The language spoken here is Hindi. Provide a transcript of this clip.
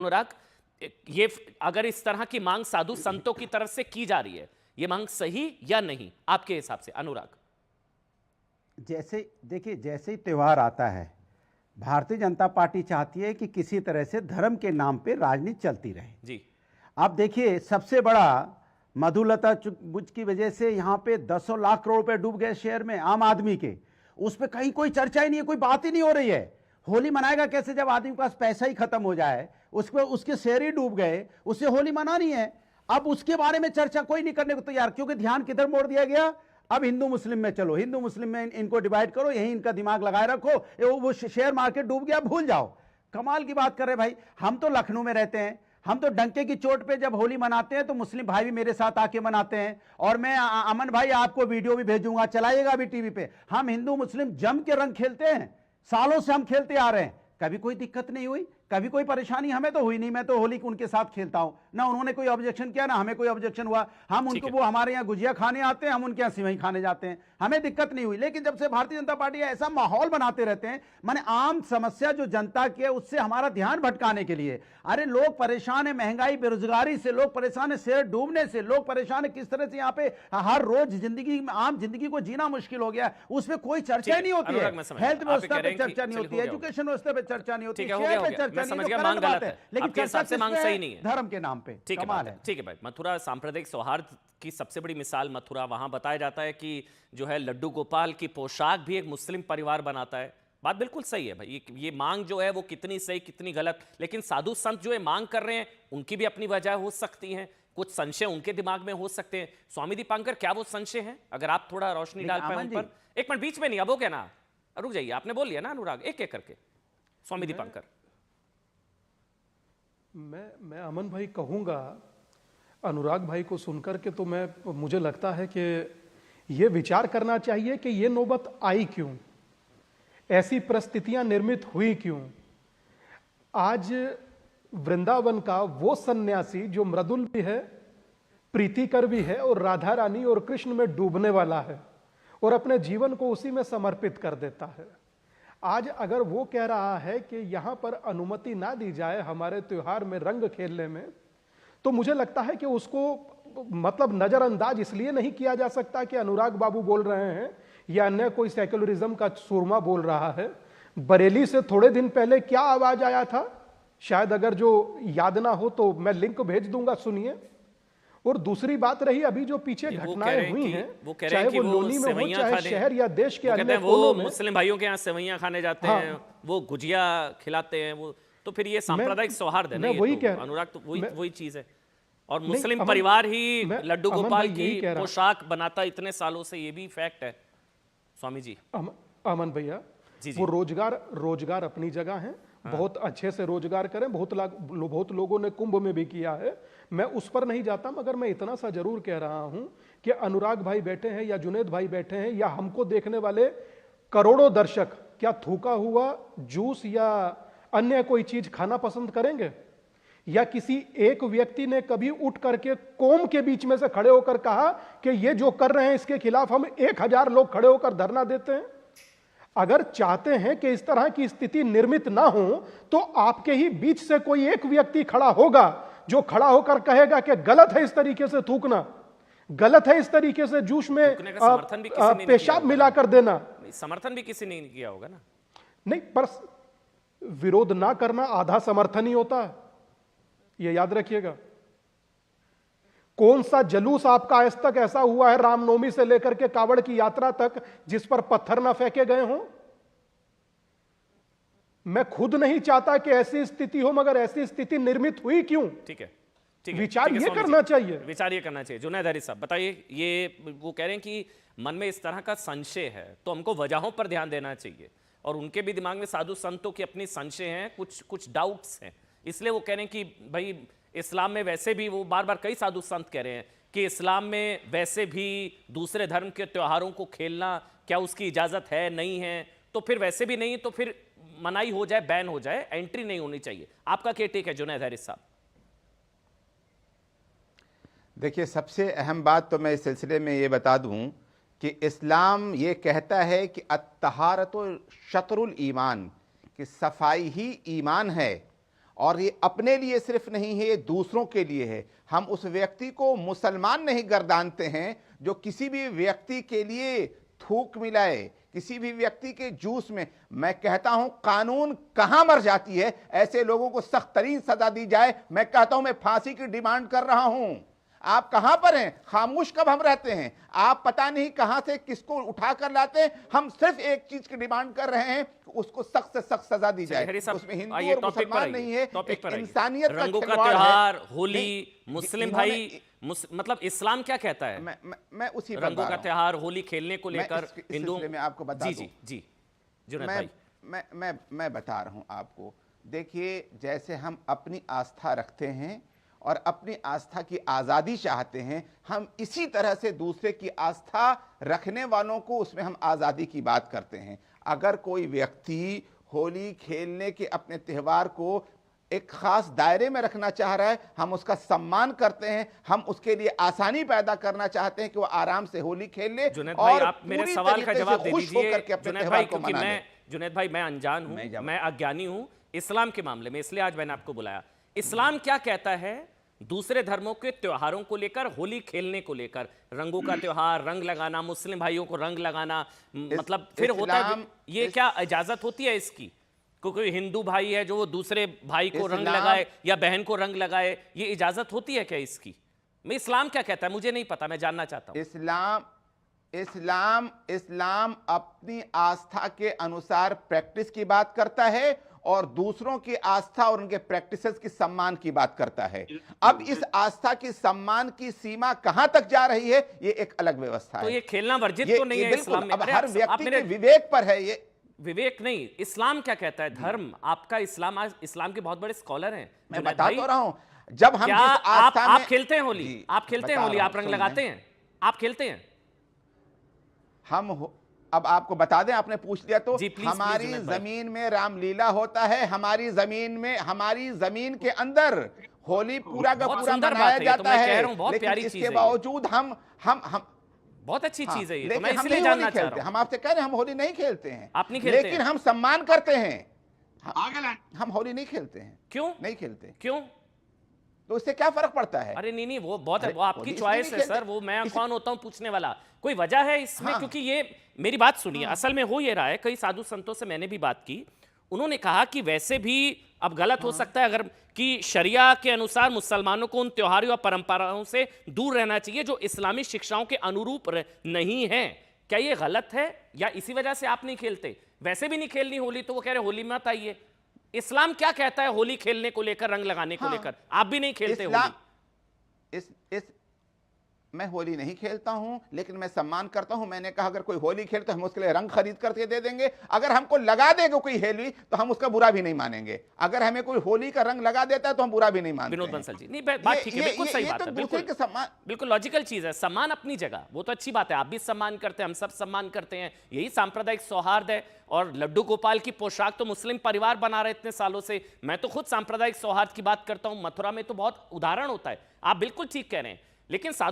अनुराग, ये अगर इस तरह की मांग साधु संतों की तरफ से की जा रही है, ये मांग सही या नहीं आपके हिसाब से? अनुराग, जैसे देखिए, जैसे ही त्यौहार आता है, भारतीय जनता पार्टी चाहती है कि किसी तरह से धर्म के नाम पे राजनीति चलती रहे जी। आप देखिए, सबसे बड़ा मधुलता बुच की वजह से यहाँ पे दसों लाख करोड़ रुपए डूब गए शेयर में आम आदमी के। उस पर कहीं कोई चर्चा ही नहीं है, कोई बात ही नहीं हो रही है। होली मनाएगा कैसे जब आदमी के पास पैसा ही खत्म हो जाए, उसके शेयर ही डूब गए, उससे होली मनानी है। अब उसके बारे में चर्चा कोई नहीं करने को तैयार, क्योंकि ध्यान किधर मोड़ दिया गया। अब हिंदू मुस्लिम में चलो, हिंदू मुस्लिम में इनको डिवाइड करो, यही इनका दिमाग लगाए रखो। वो शेयर मार्केट डूब गया, भूल जाओ। कमाल की बात कर रहे भाई, हम तो लखनऊ में रहते हैं, हम तो डंके की चोट पे जब होली मनाते हैं तो मुस्लिम भाई भी मेरे साथ आके मनाते हैं। और मैं अमन भाई आपको वीडियो भी भेजूंगा, चलाइएगा अभी टीवी पे। हम हिंदू मुस्लिम जम के रंग खेलते हैं, सालों से हम खेलते आ रहे हैं, कभी कोई दिक्कत नहीं हुई, कभी कोई परेशानी हमें तो हुई नहीं। मैं तो होली उनके साथ खेलता हूं ना, उन्होंने कोई ऑब्जेक्शन किया ना हमें कोई ऑब्जेक्शन हुआ। हम उनको, वो हमारे यहाँ गुजिया खाने आते हैं, हम उनके यहाँ सिवई खाने जाते हैं, हमें दिक्कत नहीं हुई। लेकिन जब से भारतीय जनता पार्टी ऐसा माहौल बनाते रहते हैं, माने आम समस्या जो जनता की है उससे हमारा ध्यान भटकाने के लिए। अरे लोग परेशान है, महंगाई बेरोजगारी से लोग परेशान है, शेयर डूबने से लोग परेशान है, किस तरह से यहाँ पे हर रोज जिंदगी, आम जिंदगी को जीना मुश्किल हो गया, उसमें कोई चर्चा ही नहीं होती है। हेल्थ व्यवस्था पे चर्चा नहीं होती है, एजुकेशन व्यवस्था पे चर्चा नहीं होती है, शेयर पे चर्चा नहीं होती, लेकिन चर्चा से मांग सही नहीं है धर्म के नाम पे। ठीक है, ठीक है भाई। मथुरा सांप्रदायिक सौहार्द की सबसे बड़ी मिसाल मथुरा, वहां बताया जाता है कि जो है लड्डू गोपाल की पोशाक भी एक मुस्लिम परिवार बनाता है। बात बिल्कुल सही है भाई, ये मांग जो है वो कितनी सही कितनी गलत, लेकिन साधु संत जो है मांग कर रहे हैं उनकी भी अपनी वजह हो सकती है, कुछ संशय उनके दिमाग में हो सकते हैं। स्वामी दीपांकर, क्या वो संशय है? अगर आप थोड़ा रोशनी डाल पाए उन पर। एक मिनट, बीच में नहीं, अब हो गया ना, रुक जाइए, आपने बोल लिया ना अनुराग, एक एक करके। स्वामी दीपांकर। मैं अमन भाई कहूँगा, अनुराग भाई को सुनकर के तो मुझे लगता है कि ये विचार करना चाहिए कि ये नौबत आई क्यों, ऐसी परिस्थितियां निर्मित हुई क्यों। आज वृंदावन का वो सन्यासी जो मृदुल भी है, प्रीतिकर भी है और राधा रानी और कृष्ण में डूबने वाला है और अपने जीवन को उसी में समर्पित कर देता है, आज अगर वो कह रहा है कि यहां पर अनुमति ना दी जाए हमारे त्योहार में रंग खेलने में, तो मुझे लगता है कि उसको मतलब नजरअंदाज इसलिए नहीं किया जा सकता कि अनुराग बाबू बोल रहे हैं या अन्य कोई सेक्युलरिज्म का सूरमा बोल रहा है। बरेली से थोड़े दिन पहले क्या आवाज आया था, शायद अगर जो याद ना हो तो मैं लिंक भेज दूंगा, सुनिए। और दूसरी बात रही अभी जो पीछे घटनाएं हुई हैं, चाहे वो लोनी में हो, चाहे शहर या देश के अन्य कोनों में, मुस्लिम भाइयों के यहाँ सेवैयां खाने जाते हैं, वो गुजिया खिलाते हैं, वो तो फिर ये सांप्रदायिक सौहार्द है ना, वही तो अनुराग तो वही चीज है। और मुस्लिम परिवार ही लड्डू गोपाल की पोशाक बनाता इतने सालों से, ये भी फैक्ट है स्वामी जी। अमन भैया, वो रोजगार अपनी जगह है, बहुत अच्छे से रोजगार करें, बहुत लोगों ने कुंभ में भी किया है, मैं उस पर नहीं जाता, मगर मैं इतना सा जरूर कह रहा हूं कि अनुराग भाई बैठे हैं या जुनेद भाई बैठे हैं या हमको देखने वाले करोड़ों दर्शक क्या थूका हुआ जूस या अन्य कोई चीज खाना पसंद करेंगे? या किसी एक व्यक्ति ने कभी उठ करके कौम के बीच में से खड़े होकर कहा कि ये जो कर रहे हैं इसके खिलाफ हम 1000 लोग खड़े होकर धरना देते हैं? अगर चाहते हैं कि इस तरह की स्थिति निर्मित ना हो, तो आपके ही बीच से कोई एक व्यक्ति खड़ा होगा जो खड़ा होकर कहेगा कि गलत है इस तरीके से थूकना, गलत है इस तरीके से जूस में पेशाब मिलाकर देना। समर्थन भी किसी ने नहीं किया होगा ना। नहीं, पर विरोध ना करना आधा समर्थन ही होता है, यह याद रखिएगा। कौन सा जलूस आपका आज तक ऐसा हुआ है रामनवमी से लेकर के कावड़ की यात्रा तक जिस पर पत्थर ना फेंके गए हों? मैं खुद नहीं चाहता कि ऐसी स्थिति हो, मगर ऐसी स्थिति निर्मित हुई क्यों? ठीक है, विचार ये करना चाहिए, विचार ये करना चाहिए। जुनैद हरीश साहब बताइए, ये वो कह रहे हैं कि मन में इस तरह का संशय है तो हमको वजहों पर ध्यान देना चाहिए, और उनके भी दिमाग में साधु संतों की अपनी संशय हैं, कुछ डाउट्स हैं, इसलिए वो कह रहे हैं कि भाई इस्लाम में वैसे भी, वो बार बार कई साधु संत कह रहे हैं कि इस्लाम में वैसे भी दूसरे धर्म के त्योहारों को खेलना, क्या उसकी इजाजत है नहीं है, तो फिर वैसे भी नहीं, तो फिर मनाही हो जाए, बैन हो जाए, एंट्री नहीं होनी चाहिए। आपका क्या टेक है जुनैद हरीश साहब? देखिए, सबसे अहम बात तो मैं इस सिलसिले में ये बता दूं कि इस्लाम ये कहता है कि अत्तहारतु शतरुल ईमान, कि सफाई ही ईमान है, और ये अपने लिए सिर्फ नहीं है, ये दूसरों के लिए है। हम उस व्यक्ति को मुसलमान नहीं गर्दानते हैं जो किसी भी व्यक्ति के लिए थूक मिलाए, किसी भी व्यक्ति के जूस में। मैं कहता हूं कानून कहां मर जाती है, ऐसे लोगों को सख्त तरीन सजा दी जाए। मैं कहता हूं मैं फांसी की डिमांड कर रहा हूं। आप कहां पर हैं? खामोश कब हम रहते हैं? आप पता नहीं कहां से किसको उठा कर लाते हैं। हम सिर्फ एक चीज की डिमांड कर रहे हैं, उसको सख्त से सख्त सजा दी जाए। उसमें हिंदू और मुसलमान नहीं है, एक इंसानियत का रंगों का खिलवाड़ त्योहार, है। होली, मुस्लिम भाई मतलब इस्लाम क्या कहता है? मैं उसी पर रंगों का त्योहार, होली खेलने को लेकर हिंदुओं में आपको बता दूं। जी जुनैद भाई, मैं बता रहा हूं आपको। देखिए, जैसे हम अपनी आस्था रखते हैं और अपनी आस्था की आज़ादी चाहते हैं, हम इसी तरह से दूसरे की आस्था रखने वालों को उसमें हम आज़ादी की बात करते हैं। अगर कोई व्यक्ति होली खेलने के अपने त्यौहार को एक खास दायरे में रखना चाह रहा है, हम उसका सम्मान करते हैं। हम उसके लिए आसानी पैदा करना चाहते हैं कि वो आराम से होली खेल ले और आप मेरे सवाल का जवाब दे दीजिए जुनैद भाई, क्योंकि जुनैद भाई मैं अनजान हूं, मैं अज्ञानी हूं इस्लाम के मामले में, इसलिए आज मैंने आपको बुलाया। इस्लाम क्या कहता है दूसरे धर्मों के त्योहारों को लेकर, होली खेलने को लेकर? रंगों का त्योहार, रंग लगाना, मुस्लिम भाइयों को रंग लगाना, मतलब फिर होता है ये क्या इजाजत होती है इसकी? कोई हिंदू भाई है जो वो दूसरे भाई को रंग लगाए या बहन को रंग लगाए, ये इजाजत होती है क्या इसकी? मैं इस्लाम क्या कहता है मुझे नहीं पता, मैं जानना चाहता हूं। इस्लाम अपनी आस्था के अनुसार प्रैक्टिस की बात करता है और दूसरों की आस्था और उनके प्रैक्टिसेस की सम्मान की बात करता है। अब इस आस्था की सम्मान की सीमा कहां तक जा रही है, ये एक अलग व्यवस्था है। तो ये खेलना वर्जित तो नहीं है इस्लाम में? अब हर व्यक्ति के विवेक पर है ये। विवेक नहीं, इस्लाम क्या कहता है? धर्म आपका इस्लाम, आज इस्लाम के बहुत बड़े स्कॉलर हैं। मैं बता तो रहा हूं, जब हम क्या आप खेलते हैं होली? आप खेलते हैं होली? आप रंग लगाते हैं? आप खेलते हैं? अब आपको बता दें, आपने पूछ लिया तो, प्लीज, हमारी जमीन में रामलीला होता है, हमारी जमीन के अंदर होली पूरा का पूरा मनाया जाता है। लेकिन इसके बावजूद हम बहुत अच्छी चीज है ये, तो मैं इसलिए जानना चाह रहा हूं। हम आपसे कह रहे हैं हम होली नहीं खेलते हैं, आप नहीं खेलते, लेकिन हम सम्मान करते हैं। हम होली नहीं खेलते हैं। क्यों नहीं खेलते? क्यों? तो उससे क्या फर्क पड़ता है? अरे नहीं, वो बहुत है, वो आपकी चॉइस है सर, वो मैं कौन होता हूं पूछने वाला? कोई वजह है इसमें? क्योंकि ये मेरी बात सुनिए, असल में हो ये रहा है, कई साधु संतों से मैंने भी बात की, उन्होंने कहा कि वैसे भी अब गलत हो सकता है अगर कि शरिया के अनुसार मुसलमानों को उन त्योहारों और परंपराओं से दूर रहना चाहिए जो इस्लामी शिक्षाओं के अनुरूप नहीं है। क्या ये गलत है या इसी वजह से आप नहीं खेलते? वैसे भी नहीं खेलनी होली तो वो कह रहे होली मत आइए। इस्लाम क्या कहता है होली खेलने को लेकर, रंग लगाने को लेकर? आप भी नहीं खेलते होली? मैं होली नहीं खेलता हूं, लेकिन मैं सम्मान करता हूं। मैंने कहा अगर कोई होली खेले तो हम उसके लिए रंग खरीद करके दे देंगे। अगर हमको लगा देगा कोई होली तो हम उसका बुरा भी नहीं मानेंगे। अगर हमें कोई होली का रंग लगा देता है तो हम बुरा भी नहीं मानते। विनोद बंसल जी, नहीं बात ठीक है, बिल्कुल सही बात है, बिल्कुल लॉजिकल चीज है। सम्मान अपनी जगह, वो तो अच्छी बात है, आप भी सम्मान करते हैं, हम सब सम्मान करते हैं, यही सांप्रदायिक सौहार्द है। और लड्डू गोपाल की पोशाक तो मुस्लिम परिवार बना रहे इतने सालों से। मैं तो खुद सांप्रदायिक सौहार्द की बात करता हूं, मथुरा में तो बहुत उदाहरण होता है। आप बिल्कुल ठीक कह रहे हैं, लेकिन साधु